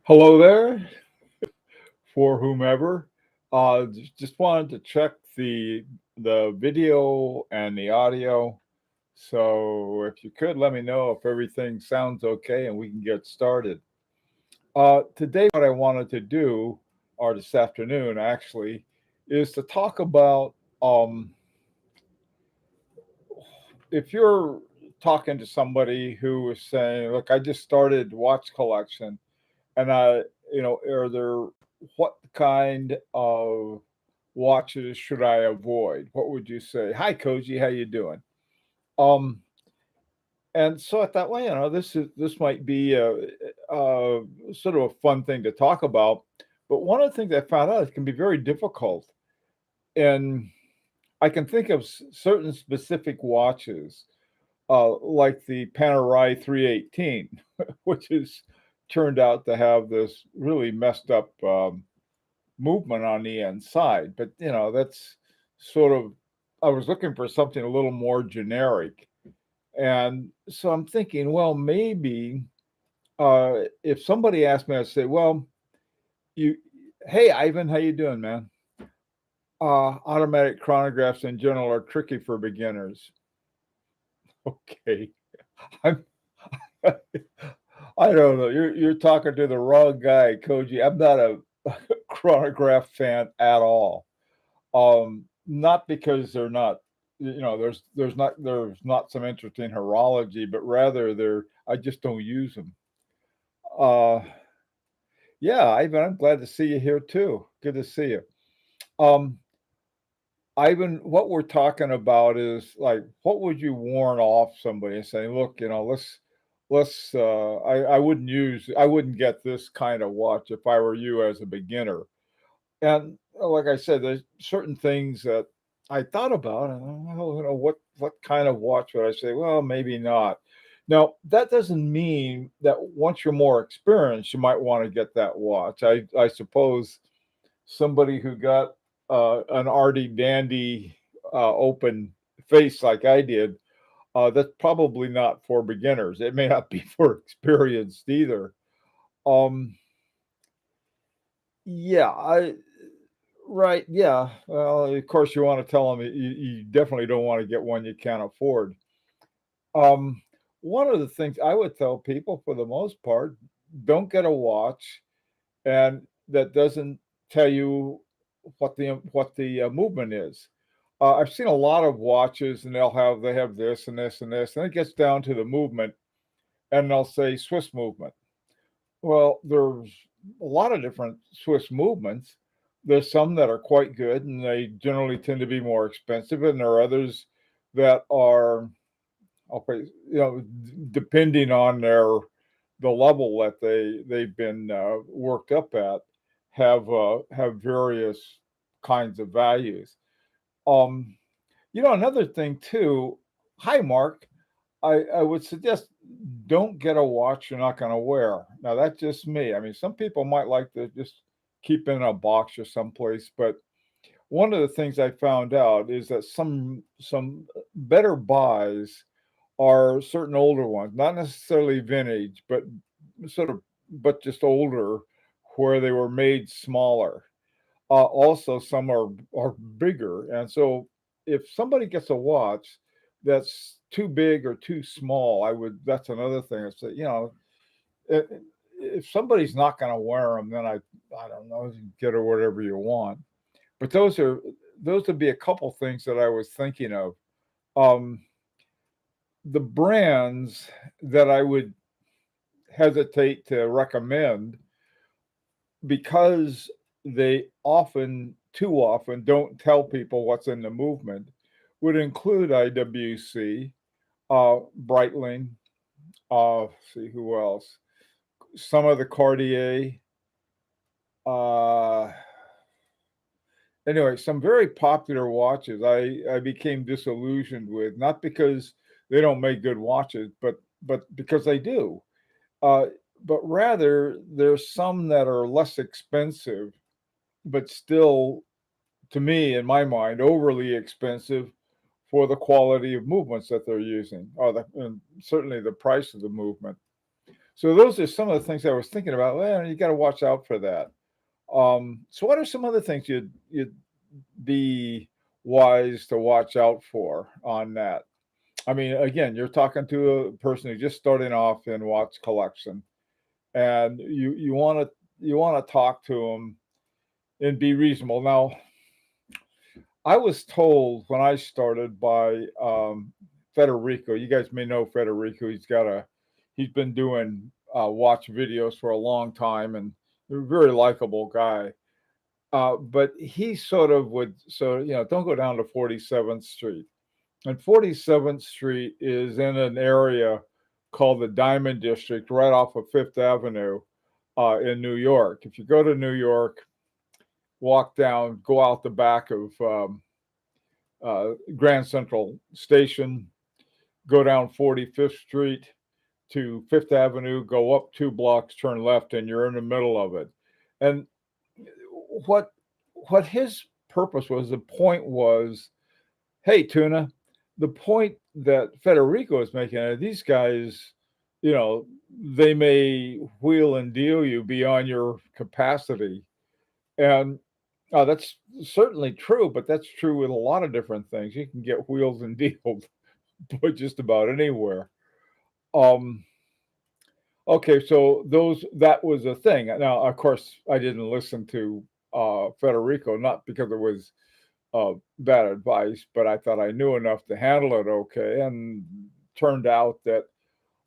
Hello there, for whomever. Just wanted to check the video and the audio. So if you could let me know if everything sounds okay and we can get started. Today, what I wanted to do, or this afternoon actually, is to talk about if you're talking to somebody who is saying, "Look, I just started watch collection," and are there what kind of watches should I avoid? What would you say? Hi, Koji, how you doing? Um, and so I thought, well, this might be a sort of a fun thing to talk about. But one of the things I found out it can be very difficult, and I can think of certain specific watches, like the Panerai 318, which is turned out to have this really messed up movement on the inside. But that's sort of I was looking for something a little more generic, and so I'm thinking, well, maybe if somebody asked me, I'd say, well, you, hey, Ivan, how you doing, man? Automatic chronographs in general are tricky for beginners. Okay, I'm. I don't know. You're talking to the wrong guy, Koji. I'm not a chronograph fan at all. Not because they're not, there's not some interesting horology, but rather I just don't use them. Uh, yeah, Ivan, I'm glad to see you here too. Good to see you. Um, Ivan, what we're talking about is like, what would you warn off somebody and say, look, I wouldn't get this kind of watch if I were you as a beginner. And like I said, there's certain things that I thought about, and well, what kind of watch would I say? Well, maybe not. Now, that doesn't mean that once you're more experienced, you might want to get that watch. I suppose somebody who got an arty dandy open face like I did, that's probably not for beginners. It may not be for experienced either. Um, yeah, right. Yeah. Well, of course, you want to tell them you definitely don't want to get one you can't afford. Um, One of the things I would tell people for the most part, don't get a watch and that doesn't tell you what the movement is. I've seen a lot of watches and they have this and this and this, and it gets down to the movement, and they'll say Swiss movement. Well, there's a lot of different Swiss movements. There's some that are quite good, and they generally tend to be more expensive, and there are others that are okay. Depending on the level that they've been worked up at, have various kinds of values. Um, Another thing too. Hi, Mark. I would suggest don't get a watch you're not going to wear. Now that's just me. I mean, some people might like to just keep it in a box or someplace, but one of the things I found out is that some better buys are certain older ones, not necessarily vintage, but just older, where they were made smaller. Also, some are bigger, and so if somebody gets a watch that's too big or too small, I would. That's another thing. I say, i- if somebody's not going to wear them, then I don't know, you get her whatever you want. But those would be a couple things that I was thinking of. Um, the brands that I would hesitate to recommend because they too often, don't tell people what's in the movement would include IWC, Breitling, see who else, some of the Cartier. Uh, anyway, some very popular watches I became disillusioned with, not because they don't make good watches, but because they do. Uh, but rather, there's some that are less expensive, but still, to me, in my mind, overly expensive for the quality of movements that they're using, and certainly the price of the movement. So those are some of the things I was thinking about. Well, you got to watch out for that. So what are some other things you'd be wise to watch out for on that? I mean, again, you're talking to a person who's just starting off in watch collection, and you want to talk to them and be reasonable. Now, I was told when I started by Federico. You guys may know Federico. He's been doing watch videos for a long time, and a very likable guy. But he sort of would, so don't go down to 47th Street. And 47th Street is in an area called the Diamond District, right off of Fifth Avenue in New York. If you go to New York, walk down, go out the back of Grand Central Station, go down 45th Street to Fifth Avenue, go up 2 blocks, turn left, and you're in the middle of it. And what his purpose was, the point was, hey, Tuna, the point that Federico is making, these guys, they may wheel and deal you beyond your capacity. And that's certainly true, but that's true with a lot of different things. You can get wheels and dealed but just about anywhere. Um, okay, so that was a thing. Now, of course, I didn't listen to Federico, not because it was bad advice, but I thought I knew enough to handle it okay. And turned out that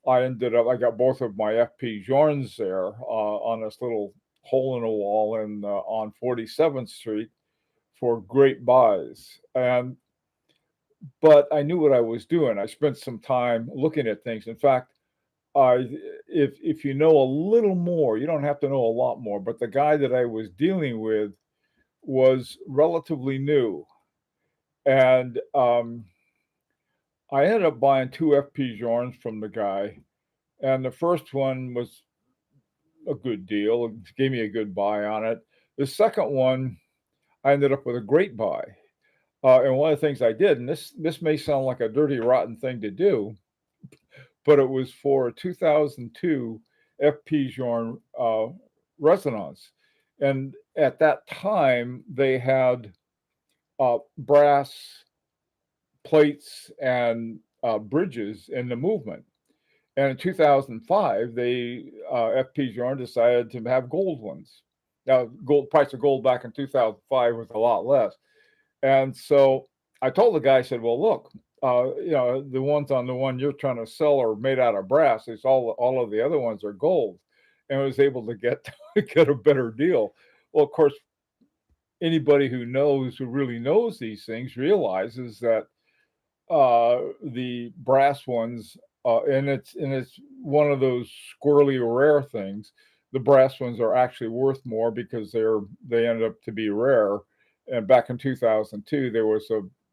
I got both of my FP Jorns there on this little hole in a wall on 47th Street for great buys. But I knew what I was doing. I spent some time looking at things. In fact, if you know a little more, you don't have to know a lot more. But the guy that I was dealing with was relatively new, and I ended up buying 2 FP Jorns from the guy, and the first one was a good deal. It gave me a good buy on it. The second one, I ended up with a great buy. And one of the things I did, and this may sound like a dirty, rotten thing to do, but it was for a 2002 FP Jorn resonance. And at that time, they had brass plates and bridges in the movement. And in 2005, FP Jorn decided to have gold ones. Now, price of gold back in 2005 was a lot less. And so I told the guy, I said, well, look, the ones on the one you're trying to sell are made out of brass. It's all of the other ones are gold. And I was able to get a better deal. Well, of course, anybody who really knows these things realizes that the brass ones, and it's one of those squirrely rare things. The brass ones are actually worth more because they ended up to be rare. And back in 2002,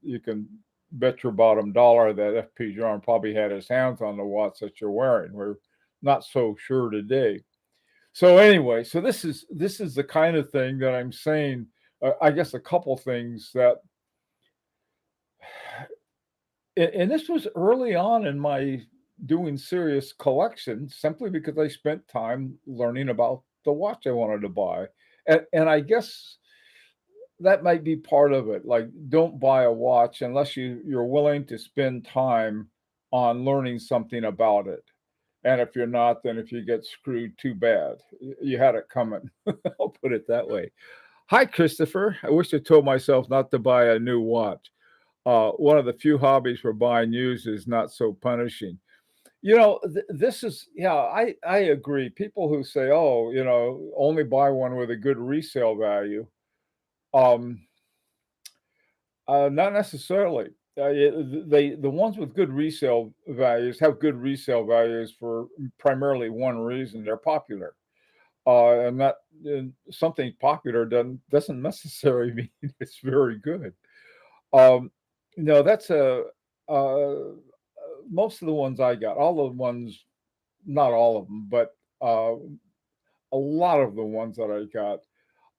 you can bet your bottom dollar that FP Jorn probably had his hands on the watch that you're wearing. We're not so sure today. So anyway, so this is the kind of thing that I'm saying. I guess a couple things that, and this was early on in my doing serious collection, simply because I spent time learning about the watch I wanted to buy, and I guess that might be part of it. Like, don't buy a watch unless you're willing to spend time on learning something about it. And if you're not, then if you get screwed, too bad. You had it coming. I'll put it that way. Hi, Christopher. I wish I told myself not to buy a new watch. One of the few hobbies for buying used is not so punishing. This is, yeah, I agree. People who say, oh, only buy one with a good resale value. Not necessarily. The ones with good resale values have good resale values for primarily one reason: they're popular. And that something popular doesn't necessarily mean it's very good. No, that's most of the ones I got, all the ones, not all of them, but a lot of the ones that I got,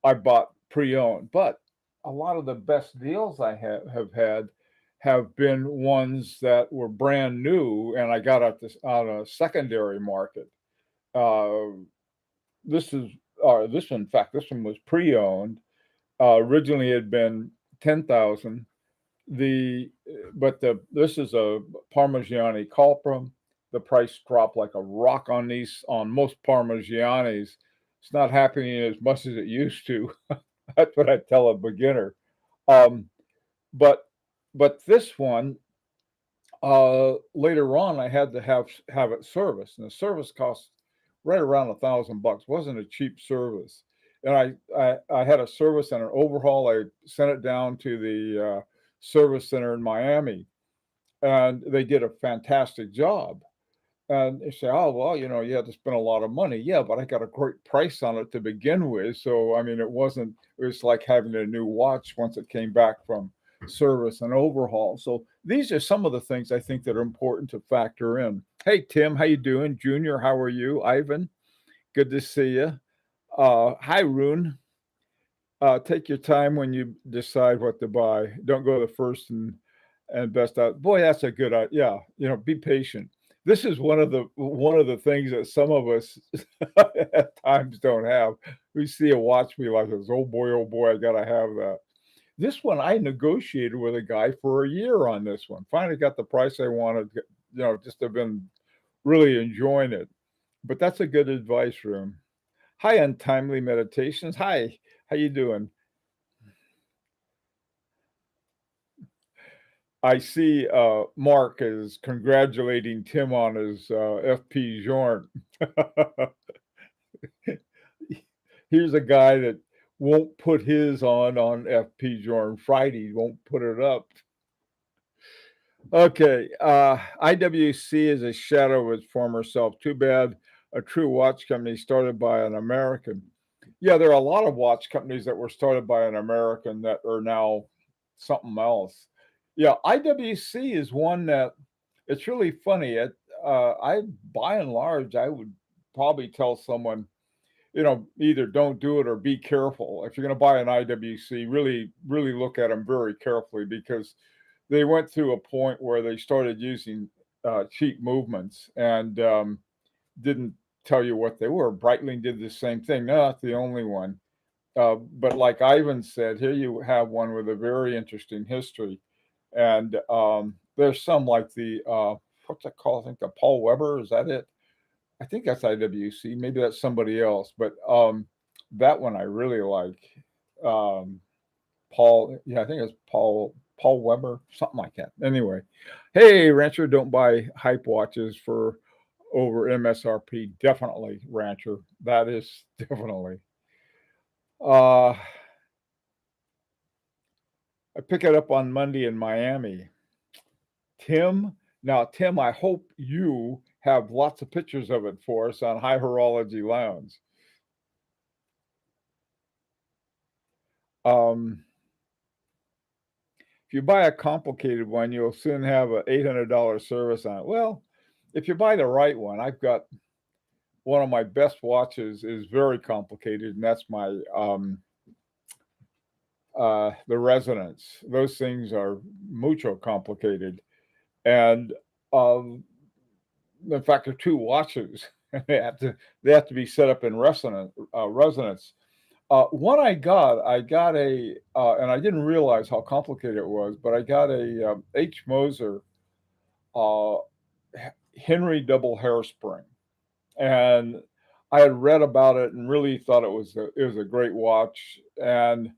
I bought pre-owned. But a lot of the best deals I have had have been ones that were brand new, and I got on a secondary market. Uh, this is this one, in fact, this one was pre-owned. Originally, it had been 10,000. But this is a Parmigiani Colprum. The price dropped like a rock on these on most Parmigianis. It's not happening as much as it used to. That's what I tell a beginner. Um, but this one, later on, I had to have it serviced, and the service cost right around $1,000. Wasn't a cheap service, and I had a service and an overhaul. I sent it down to the service center in Miami, and they did a fantastic job. And they say, "Oh, well, you had to spend a lot of money." Yeah, but I got a great price on it to begin with. So, I mean, it was like having a new watch once it came back from service and overhaul. So these are some of the things I think that are important to factor in. Hey, Tim, how you doing? Junior, how are you? Ivan, good to see you. Hi, Rune. Take your time when you decide what to buy. Don't go the first and best out. Boy, that's a good idea. Yeah, be patient. This is one of the things that some of us at times don't have. We see a watch, we like this. Oh boy, I gotta have that. This one I negotiated with a guy for a year on this one. Finally got the price I wanted. Just have been really enjoying it. But that's a good advice room. Hi, Untimely Meditations. Hi, how you doing? I see Mark is congratulating Tim on his FP Journe. Here's a guy that won't put his on FP Journe Friday, won't put it up. Okay, IWC is a shadow of its former self. Too bad a true watch company started by an American. Yeah, there are a lot of watch companies that were started by an American that are now something else. Yeah, IWC is one that it's really funny. I by and large, I would probably tell someone, either don't do it or be careful. If you're going to buy an IWC, really, really look at them very carefully because they went through a point where they started using cheap movements and didn't tell you what they were. Breitling did the same thing. No, not the only one. But like Ivan said, here you have one with a very interesting history. And there's some like what's it called? I think the Paul Weber, is that it? I think that's IWC. Maybe that's somebody else. But that one I really like. Um, Paul, yeah, I think it's Paul Weber, something like that. Anyway, hey, Rancher, don't buy hype watches for over MSRP. Definitely, Rancher. That is definitely. Uh, I pick it up on Monday in Miami. Tim, now, Tim, I hope you have lots of pictures of it for us on High Horology Lounge. Um, if you buy a complicated one, you'll soon have a $800 service on it. Well, if you buy the right one, I've got one of my best watches is very complicated, and that's my the resonance. Those things are mucho complicated, and um, in fact, they're two watches. They have to be set up in resonance. One I got and I didn't realize how complicated it was, but I got a H. Moser uh, Henry double hairspring, and I had read about it and really thought it was a great watch, and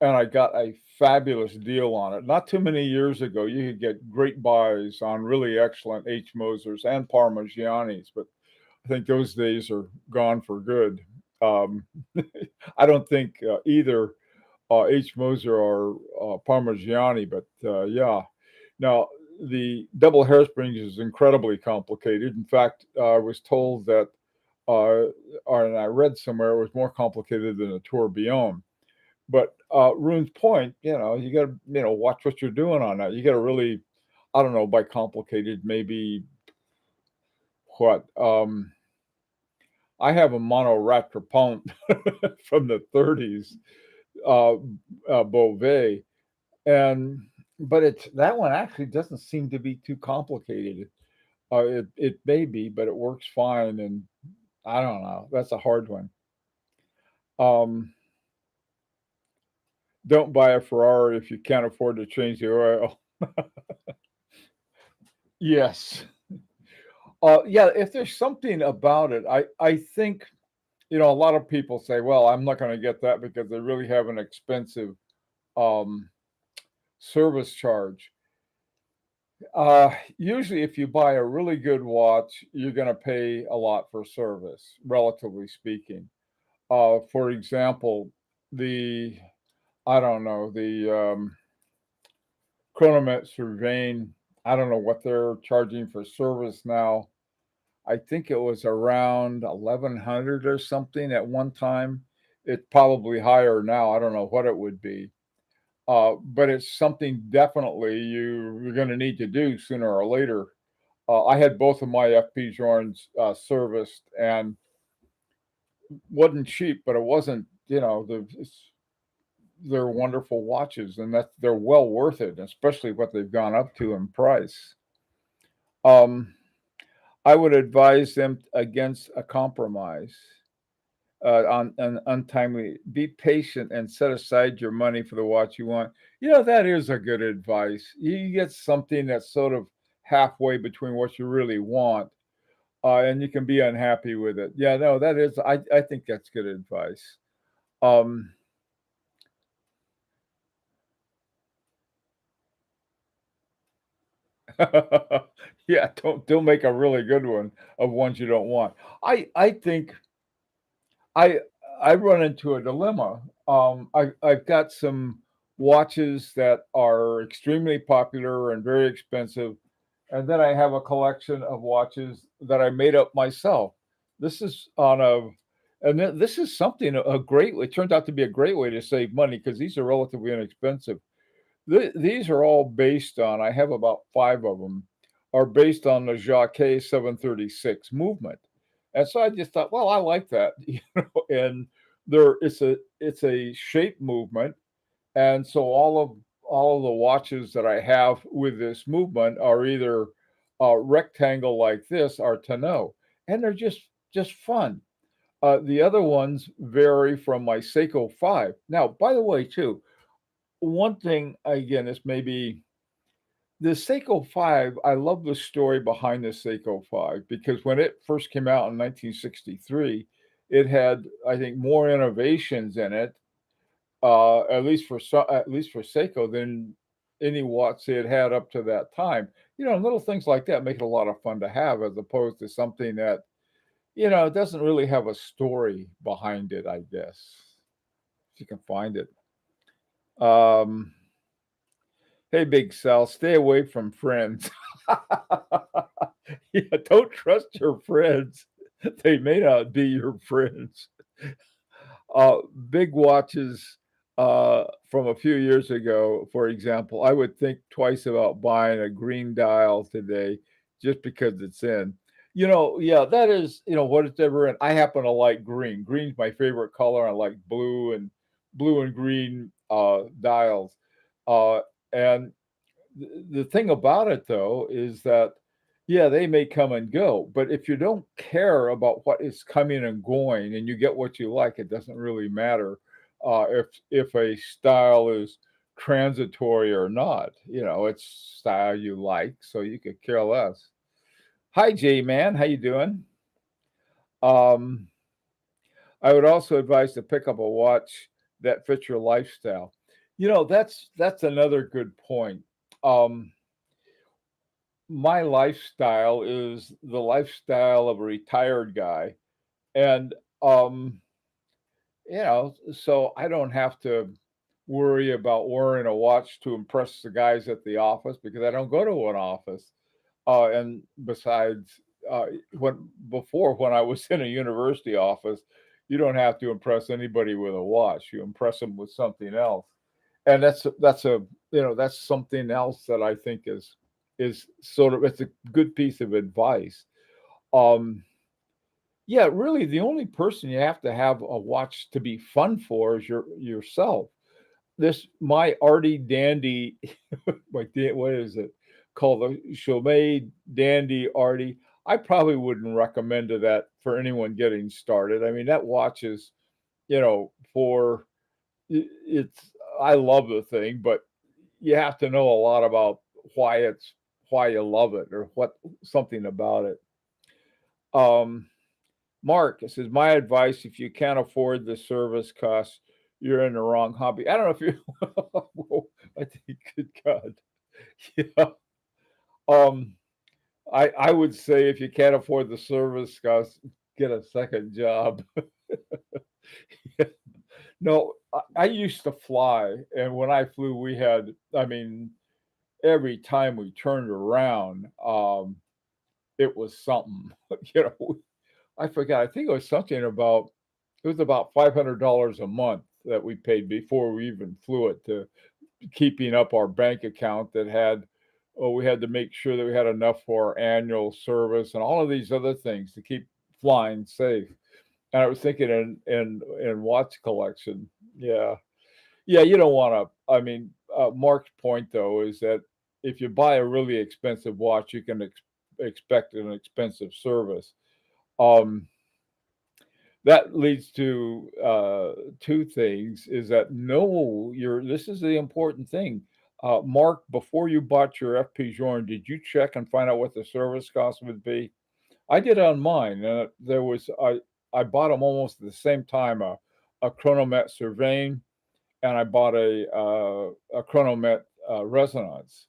I got a fabulous deal on it. Not too many years ago, you could get great buys on really excellent H. Mosers and Parmigianis, but I think those days are gone for good. Um, I don't think either H. Moser or Parmigiani, but yeah. Now, the double hairsprings is incredibly complicated. In fact, I was told that, and I read somewhere it was more complicated than a tourbillon. But Rune's point, you got to, watch what you're doing on that. You got to really, I don't know, by complicated, maybe what? I have a mono Rattrapant from the 30s, uh, Beauvais, and but that one actually doesn't seem to be too complicated. It may be, but it works fine, and I don't know. That's a hard one. Um, don't buy a Ferrari if you can't afford to change the oil. Yes. Yeah, if there's something about it, I think, a lot of people say, well, I'm not going to get that because they really have an expensive um, service charge. Usually, if you buy a really good watch, you're going to pay a lot for service, relatively speaking. For example, the I don't know the Chronomet Surveying. I don't know what they're charging for service now. I think it was around 1,100 or something at one time. It's probably higher now. I don't know what it would be. But it's something definitely you're going to need to do sooner or later. I had both of my FP Journs serviced, and wasn't cheap, but it wasn't. They're wonderful watches, and that they're well worth it, especially what they've gone up to in price. Um, I would advise them against a compromise on an untimely. Be patient and set aside your money for the watch you want. That is a good advice. You get something that's sort of halfway between what you really want, and you can be unhappy with it. Yeah, no, that is. I think that's good advice. Um, yeah, don't make a really good one of ones you don't want. I think I I run into a dilemma. I've got some watches that are extremely popular and very expensive, and then I have a collection of watches that I made up myself. This is on a and this is something a great. It turned out to be a great way to save money because these are relatively inexpensive. These are all based on. I have about five of them. Are based on the Jacquet 736 movement, and so I just thought, well, I like that, And it's a shape movement, and so all of the watches that I have with this movement are either rectangle like this or tonneau, and they're just fun. The other ones vary from my Seiko 5. Now, by the way, too, one thing again, this may be the Seiko 5. I love the story behind the Seiko 5 because when it first came out in 1963, it had, I think, more innovations in it, at least for Seiko, than any watch they had had up to that time. Little things like that make it a lot of fun to have, as opposed to something that doesn't really have a story behind it. I guess if you can find it. Um, Hey, Big Sal, stay away from friends. Yeah, don't trust your friends. They may not be your friends. Big watches from a few years ago, for example, I would think twice about buying a green dial today just because it's in. Yeah, that is, what it's ever in. I happen to like green. Green's my favorite color. I like blue and green dials. Uh, and the thing about it though is that yeah, they may come and go, but if you don't care about what is coming and going and you get what you like, it doesn't really matter if a style is transitory or not. It's style you like, so you could care less. Hi, J man, how you doing? Um, I would also advise to pick up a watch that fits your lifestyle. That's another good point. Um, my lifestyle is the lifestyle of a retired guy, and um so I don't have to worry about wearing a watch to impress the guys at the office because I don't go to an office. And besides, when I was in a university office, you don't have to impress anybody with a watch. You impress them with something else, and that's something else that I think is sort of it's a good piece of advice. Um, yeah, really, the only person you have to have a watch to be fun for is yourself. This my arty dandy, what is it called? The Chaumet Dandy Arty. I probably wouldn't recommend to that for anyone getting started. I mean, that watch is, for it's I love the thing, but you have to know a lot about why you love it or what something about it. Um, Mark says, my advice: if you can't afford the service costs, you're in the wrong hobby. I don't know if you. Whoa, I think, good God, yeah. Um, I would say if you can't afford the service costs, get a second job. No, I used to fly, and when I flew, we had, I mean, every time we turned around, it was something. You know, I forgot. I think it was about $500 a month that we paid before we even flew it to keeping up our bank account that had, oh, we had to make sure that we had enough for our annual service and all of these other things to keep flying safe. And I was thinking in watch collection, yeah. Yeah, you don't wanna I mean, Mark's point, though, is that if you buy a really expensive watch, you can expect an expensive service. Um, that leads to, 2 things, is that know your this is the important thing. Mark, before you bought your FP Journe, did you check and find out what the service cost would be? I did on mine, there was I bought them almost at the same time, a Chronomet Cervane, and I bought a Chronomet, Resonance.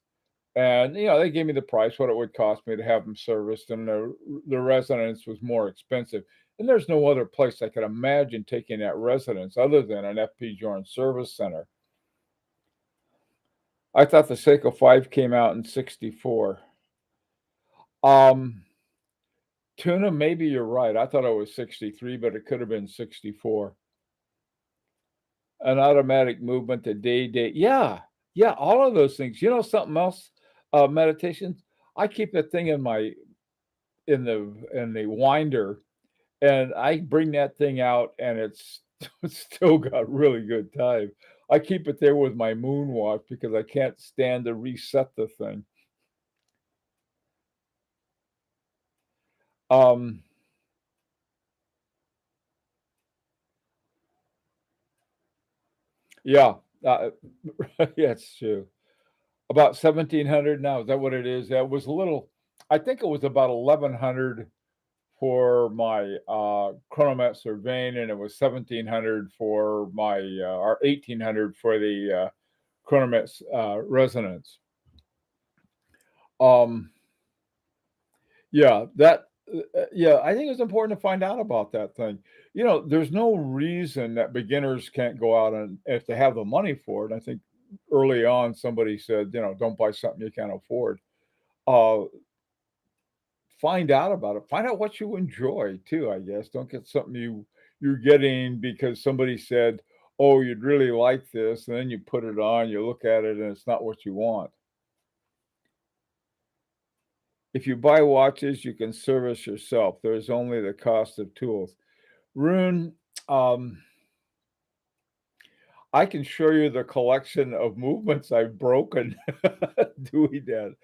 And, they gave me the price, what it would cost me to have them serviced, and the Resonance was more expensive. And there's no other place I could imagine taking that Resonance other than an FP Journe service center. I thought the Seiko 5 came out in '64. Um, Tuna, maybe you're right. I thought it was '63, but it could have been '64. An automatic movement, a day. Yeah, yeah, all of those things. You know something else? Meditation. I keep that thing in the winder, and I bring that thing out, and it's still got really good time. I keep it there with my moon watch because I can't stand to reset the thing. Um, yeah, uh, yeah, it's true. About 1,700 now. Is that what it is? Yeah, it was a little. I think it was about 1,100 for my, Chronomet Surveying, and it was 1,700 for my, or 1,800 for the, Chronomet, Resonance. Um, yeah, yeah, I think it's important to find out about that thing. There's no reason that beginners can't go out and if they have the money for it. I think early on somebody said, "Don't buy something you can't afford." Uh, find out about it. Find out what you enjoy too, I guess. Don't get something you're getting because somebody said, "Oh, you'd really like this," and then you put it on, you look at it, and it's not what you want. If you buy watches, you can service yourself. There's only the cost of tools. Rune, um, I can show you the collection of movements I've broken doing that.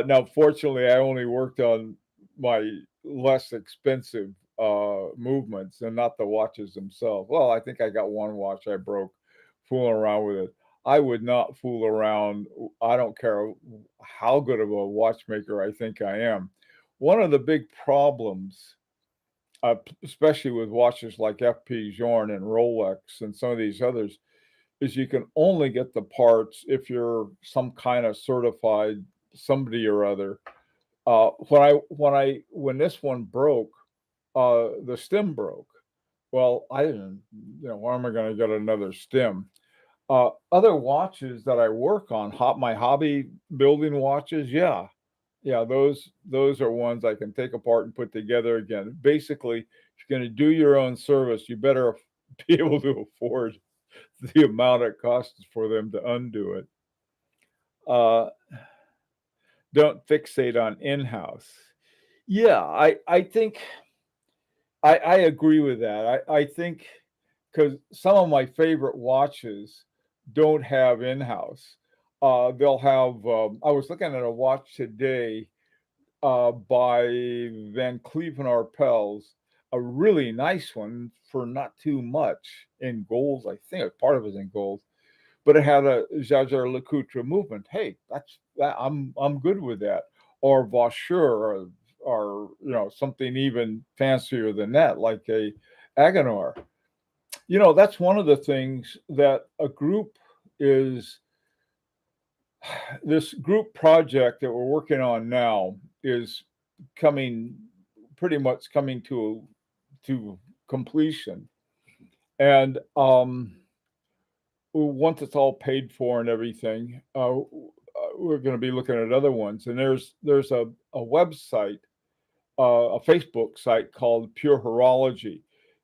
Now, fortunately, I only worked on my less expensive, movements and not the watches themselves. Well, I think I got one watch I broke fooling around with it. I would not fool around. I don't care how good of a watchmaker I think I am. One of the big problems, especially with watches like FP Journe and Rolex and some of these others, is you can only get the parts if you're some kind of certified somebody or other. When this one broke, the stem broke. Well, I didn't, where am I going to get another stem? Other watches that I work on, my hobby building watches, yeah, yeah, those are ones I can take apart and put together again. Basically, if you're going to do your own service, you better be able to afford the amount it costs for them to undo it. Uh, don't fixate on in-house. Yeah, I think I agree with that. I think because some of my favorite watches don't have in-house. They'll have. I was looking at a watch today. by Van Cleef and Arpels, a really nice one for not too much in gold. I think part of it was in gold, but it had a Jaeger-LeCoultre movement. Hey, that's that. I'm good with that. Or Vaucheur, or something even fancier than that, like a Agenor. That's one of the things that a group is. This group project that we're working on now is coming pretty much coming to completion, and once it's all paid for and everything, we're going to be looking at other ones. And there's a website, a Facebook site called Pure Horology,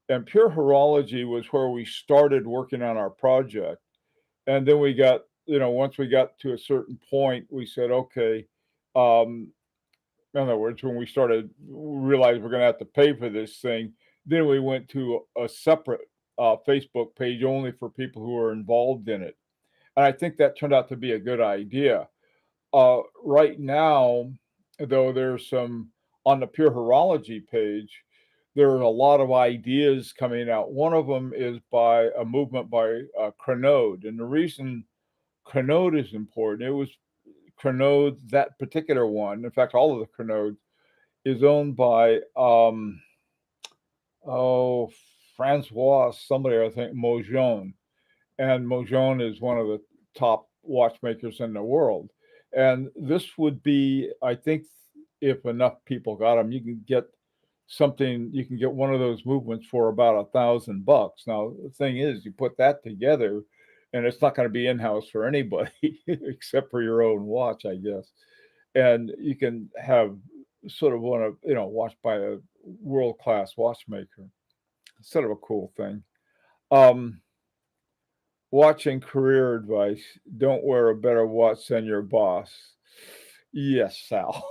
and Pure Horology was where we started working on our project. And then we got, once we got to a certain point, we said, okay, um, in other words, when we started realized we're going to have to pay for this thing, then we went to a separate Facebook page only for people who are involved in it. And I think that turned out to be a good idea. Right now, though, there's some on the Pure Horology page. There are a lot of ideas coming out. One of them is by a movement by Crenode, and the reason Crenode is important. It was Crenode, that particular one. In fact, all of the Crenodes is owned by oh, Francois somebody, I think Mojon, and Mojon is one of the top watchmakers in the world. And this would be, I think, if enough people got them, you can get one of those movements for about $1,000. Now, the thing is, you put that together, and it's not going to be in-house for anybody except for your own watch, I guess. And you can have sort of one of, watched by a world-class watchmaker. Sort of a cool thing. Um, Watching career advice: don't wear a better watch than your boss. Yes, Sal.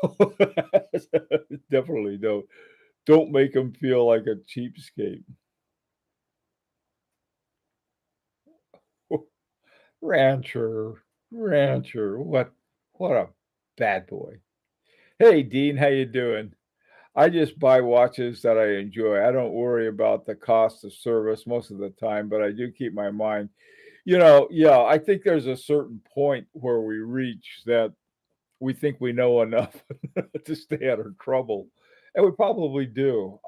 Definitely don't make them feel like a cheapskate. Rancher, rancher, what a bad boy. Hey Dean, how you doing? I just buy watches that I enjoy. I don't worry about the cost of service most of the time, but I do keep my mind. Yeah, I think there's a certain point where we reach that we think we know enough to stay out of trouble, and we probably do.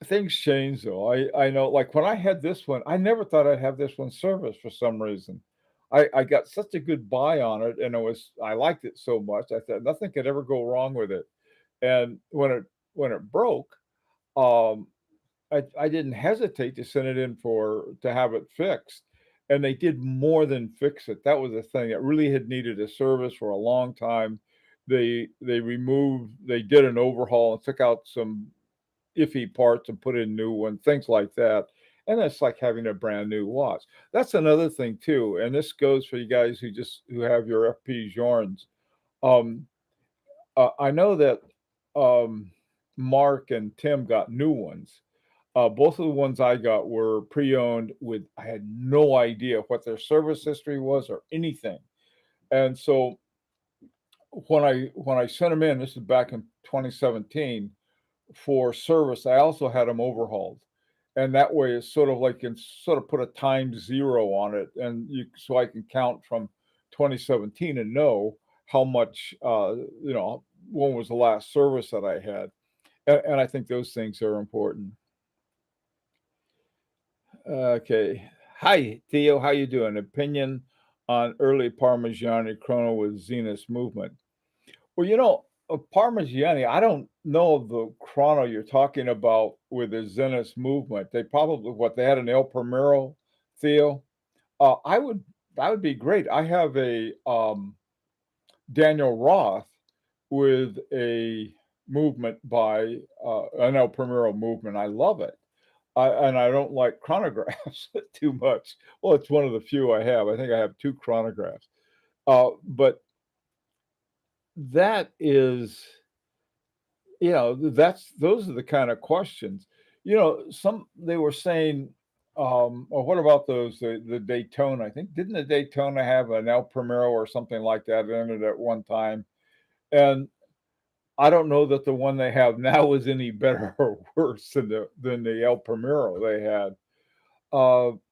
Things change though. I know, like when I had this one, I never thought I'd have this one serviced for some reason. I got such a good buy on it, and I liked it so much. I thought nothing could ever go wrong with it. And when it broke, um, I didn't hesitate to send it in to have it fixed, and they did more than fix it. That was the thing. It really had needed a service for a long time. They did an overhaul and took out some iffy parts and put in new ones, things like that. And it's like having a brand new watch. That's another thing too. And this goes for you guys who have your FP Journes. Um, I know that um, Mark and Tim got new ones. Both of the ones I got were pre-owned with I had no idea what their service history was or anything. And so when I sent them in, this is back in 2017, for service, I also had them overhauled. And that way it's sort of like you can sort of put a time zero on it, and so I can count from 2017 and know how much when was the last service that I had. And I think those things are important. Okay. Hi, Theo. How you doing? Opinion on early Parmigiani chrono with Zenith movement. Well, Parmigiani, I don't know of the chrono you're talking about with the Zenith movement. They probably what they had an El Primero, Theo. Uh, I would that would be great. I have a Daniel Roth with a movement by an El Primero movement. I love it. And I don't like chronographs too much. Well, it's one of the few I have. I think I have two chronographs. But that is, those are the kind of questions. Some they were saying, or what about the Daytona? I think didn't the Daytona have an El Primero or something like that in it at one time? And I don't know that the one they have now is any better or worse than the El Primero they had.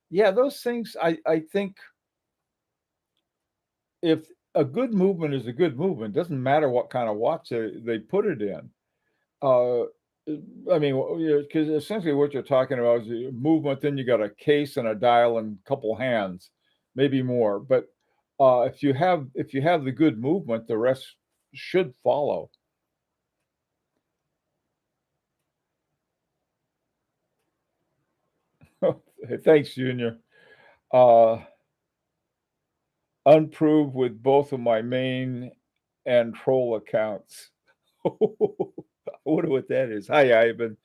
Yeah, those things. I think if a good movement is a good movement, doesn't matter what kind of watch they put it in. Uh, I mean, because essentially what you're talking about is a movement. Then you got a case and a dial and a couple hands, maybe more. But if you have the good movement, the rest should follow. Thanks, Junior. Uh, Unproved with both of my main and troll accounts. I wonder what that is. Hi, Ivan.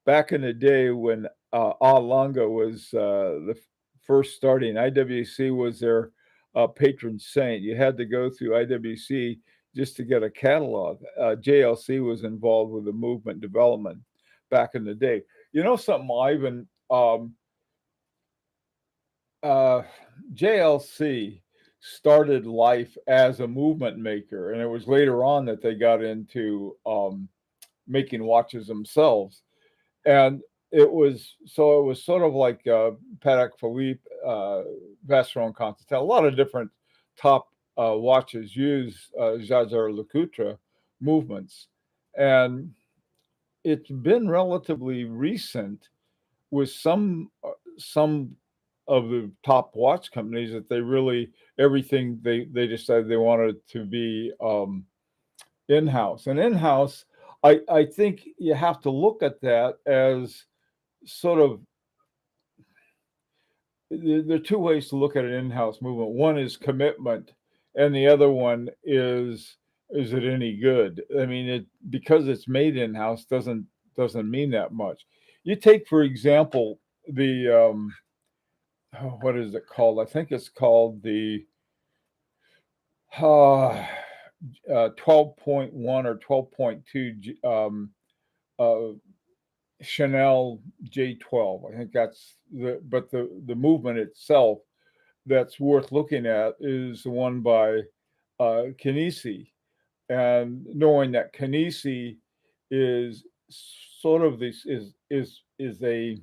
Back in the day when Alanga was first starting, IWC was their patron saint. You had to go through IWC just to get a catalog. JLC was involved with the movement development back in the day. You know something, Ivan? Uh, JLC started life as a movement maker, and it was later on that they got into making watches themselves. And it was sort of like Patek Philippe, Vacheron Constantin. A lot of different top watches use Jaeger-LeCoultre movements, and it's been relatively recent with some of the top watch companies that they really everything they decided they wanted to be in-house. And in-house, I think you have to look at that as sort of there are two ways to look at an in-house movement. One is commitment, and the other one is it any good? I mean, it because it's made in-house doesn't mean that much. You take, for example, the what is it called? I think it's called the uh, 12.1 or 12.2 uh, Chanel J12. I think that's the movement itself that's worth looking at is the one by Kinesi, and knowing that Kinesi is sort of this is a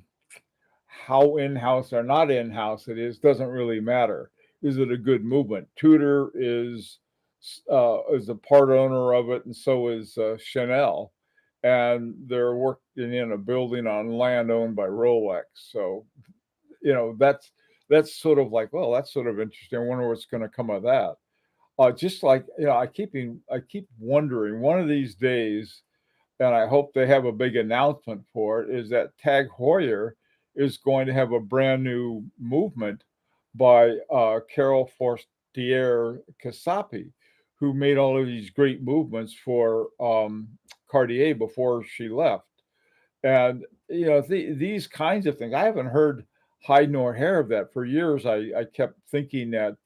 how in-house or not in-house it doesn't really matter. Is it a good movement? Tudor is a part owner of it, and so is Chanel, and they're working in a building on land owned by Rolex. So that's sort of like, well, that's sort of interesting. I wonder what's going to come of that. Just like I keep wondering one of these days, and I hope they have a big announcement for it, is that Tag Heuer is going to have a brand new movement by Carol Forestier Casapi, who made all of these great movements for Cartier before she left. And these kinds of things, I haven't heard hide nor hair of that for years. I kept thinking that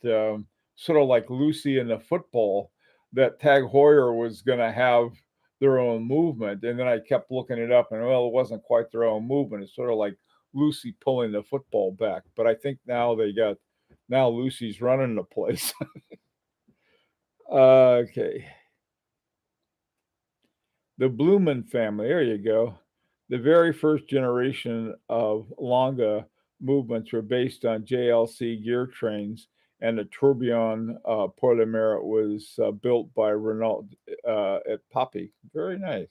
sort of like Lucy in the football, that Tag Heuer was going to have their own movement, and then I kept looking it up, and well, it wasn't quite their own movement. It's sort of like Lucy pulling the football back. But I think now Lucy's running the place. Okay. The Blumen family, there you go. The very first generation of Longa movements were based on JLC gear trains, and the tourbillon Polymer was built by Renault at Papi. Very nice.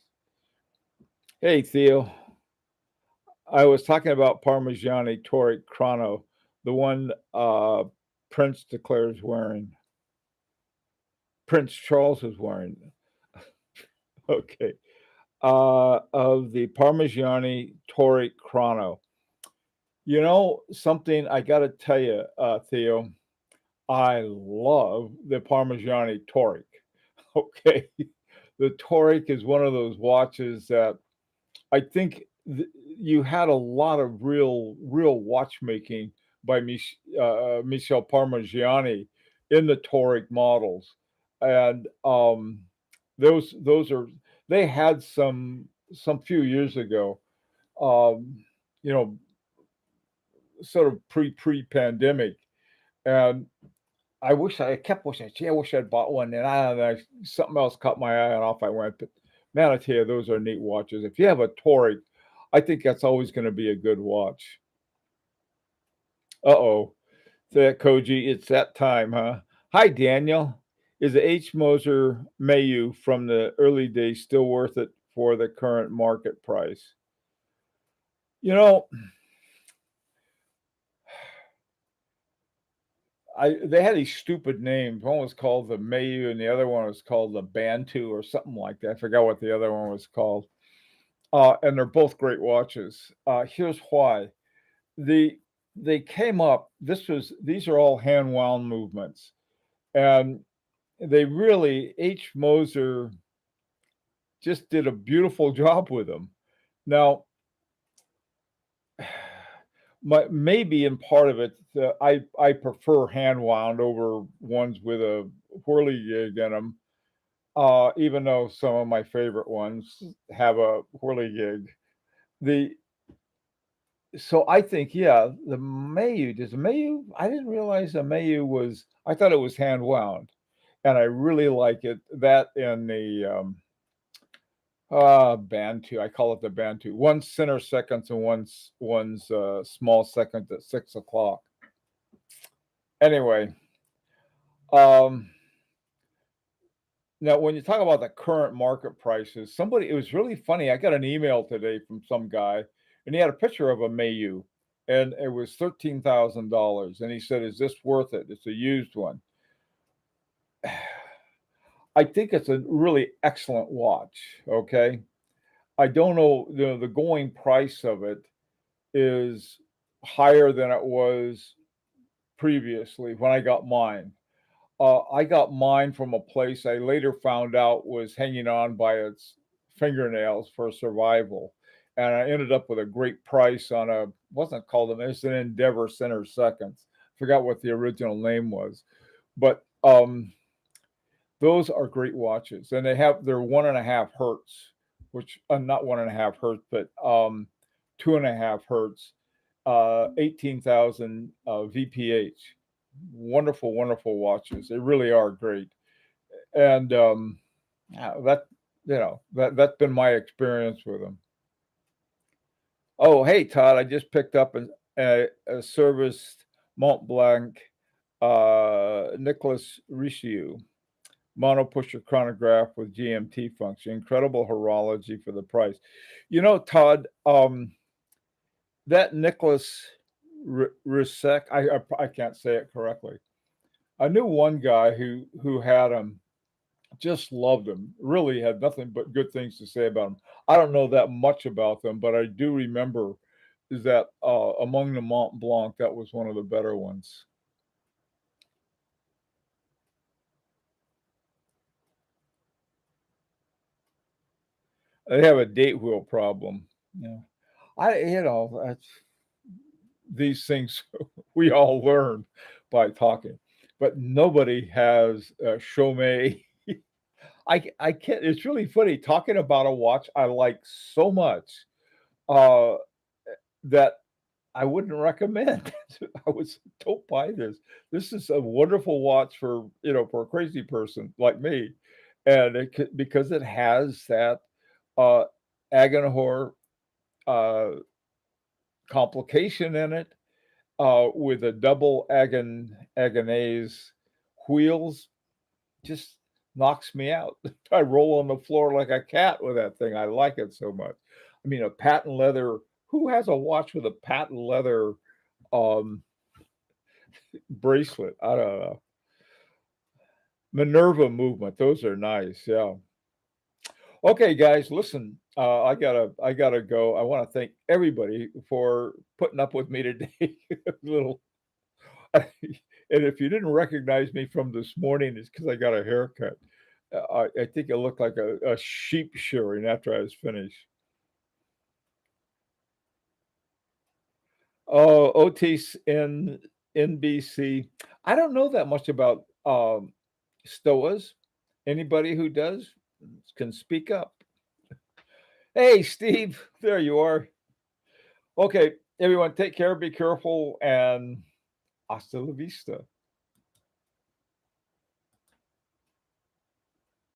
Hey, Theo. I was talking about Parmigiani Toric Chrono, the one Prince declares wearing. Prince Charles is wearing. Okay. Of the Parmigiani Toric Chrono. You know something I got to tell you, Theo. I love the Parmigiani Toric. Okay, the Toric is one of those watches that I think you had a lot of real watchmaking by Michel Parmigiani in the Toric models, and those are they had some few years ago, um, you know, sort of pre pandemic, and I kept wishing, gee, I wish I'd bought one, and I don't know, something else caught my eye and off I went, but man, I tell you, those are neat watches. If you have a Tori, I think that's always gonna be a good watch. Uh-oh, that Koji, it's that time, huh? Hi, Daniel. Is the H. Moser Mayu from the early days still worth it for the current market price? You know, they had these stupid names. One was called the Mayu, and the other one was called the Bantu or something like that. I forgot what the other one was called. And they're both great watches. Here's why. The they came up. These are all hand wound movements, and they really H. Moser just did a beautiful job with them. Now, maybe in part of it, I prefer hand wound over ones with a whirligig in them. Even though some of my favorite ones have a whirligig. The So I think, yeah, the Mayu, does the Mayu, I didn't realize the Mayu was, I thought it was hand wound, and I really like it. That and the Bantu, I call it the Bantu. One's center seconds and one's small second at 6 o'clock. Anyway, um, now when you talk about the current market prices, it was really funny. I got an email today from some guy, and he had a picture of a Mayu, and it was $13,000, and he said, "Is this worth it? It's a used one." I think it's a really excellent watch. Okay, I don't know, the going price of it is higher than it was previously when I got mine. I got mine from a place I later found out was hanging on by its fingernails for survival, and I ended up with a great price on a, wasn't called an, it's an Endeavor Center Seconds. Forgot what the original name was, but those are great watches, and they're 1.5 hertz, which not 1.5 hertz, but 2.5 hertz, 18,000 VPH. Wonderful, wonderful watches. They really are great, and yeah, that's been my experience with them. Oh, hey Todd, I just picked up a serviced Mont Blanc Nicholas Richelieu mono pusher chronograph with GMT function. Incredible horology for the price. You know, Todd, that Nicholas Risek, I can't say it correctly. I knew one guy who had him, just loved him. Really had nothing but good things to say about him. I don't know that much about them, but I do remember is that among the Mont Blanc, that was one of the better ones. They have a date wheel problem. Yeah. That's these things we all learn by talking, but nobody has Chaumet. I can't. It's really funny talking about a watch I like so much uh, that I wouldn't recommend. I was don't buy this. This is a wonderful watch for for a crazy person like me, and because it has that uh, Agenhor uh, complication in it with a double Agonese wheels, just knocks me out. I roll on the floor like a cat with that thing. I like it so much. I mean, a patent leather. Who has a watch with a patent leather um, bracelet? I don't know. Minerva movement. Those are nice. Yeah. Okay, guys. Listen. I gotta go. I want to thank everybody for putting up with me today. Little and if you didn't recognize me from this morning, it's because I got a haircut. I think it looked like a sheep shearing after I was finished. Oh, Otis in NBC. I don't know that much about stoas. Anybody who does can speak up. Hey, Steve, there you are. Okay, everyone, take care, be careful, and hasta la vista.